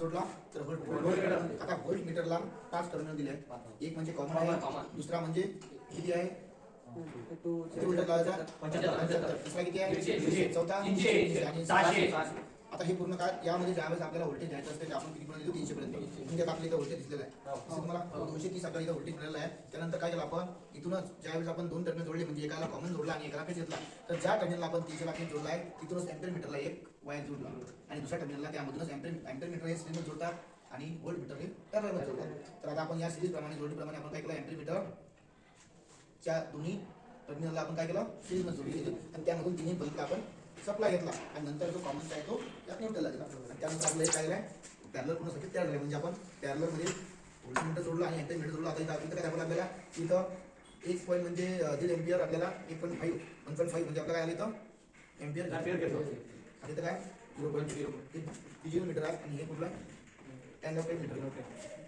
जोडला तर व्होल्ट. आता व्होल्ट मीटरला 5 टर्मिनल दिले आहेत. एक म्हणजे कॉमन आहे, दुसरा म्हणजे किती आहे किती व्होल्ट लावायचा 75, तिसरा किती आहे चौथा 300 आणि 600. आता हे पूर्ण काय यामध्ये ज्यावेळेस आपल्याला व्होल्टेज द्यायचं असते आपण किती पर्यंत देतो 300 पर्यंत. म्हणजे आपल्या इथं व्होल्टेज दिसलेला आहे. तसं तुम्हाला 230 आपल्याला इथं व्होल्टेज मिळालेला आहे. त्यानंतर काय केलं आपण इथूनच ज्यावेळेस आपण दोन टर्मिनल जोडले म्हणजे एकाला कॉमन जोडला आणि एकाला फेज घेतला तर ज्या टर्मिनलला आपण 300 ला फेज जोडला आहे तिथूनच एम्पियर मीटरला एक वायर जोडला आणि दुसऱ्या टर्मिनलला त्यामधूनच एम्पियर मीटर हे सिरीजमध्ये जोडतात आणि व्होल्ट मीटर हे पॅरललमध्ये जोडतात. तर आता आपण या सिरीज प्रमाणे जोडीप्रमाणे आपण काय केलं एम्पियर मीटर च्या दोन्ही टर्मिनलला आपण काय केलं सिरीजमध्ये जोडली गेली आणि त्यामधून तिन्ही बल्बला आपण सप्लाय घेतला आणि नंतर जो कॉमन आहे तो या न्यूट्रलला दिला आणि त्यानंतर आपलं हे काय झालं पॅरलल पूर्ण सर्किट तयार झालं. म्हणजे आपण पॅरललमध्ये व्होल्टमीटर जोडला आणि एम्पियर मीटर जोडला. आता इथं काय दाखवलं आपल्याला इथं 1 पॉईंट म्हणजे 1.5 एम्पियर आपल्याला 1.5 म्हणजे आपल्याला काय आलं इथं एम्पियर घेतलं. आणि इथं काय 0.0 मीटर आहे आणि हे कुठला 10 मीटर.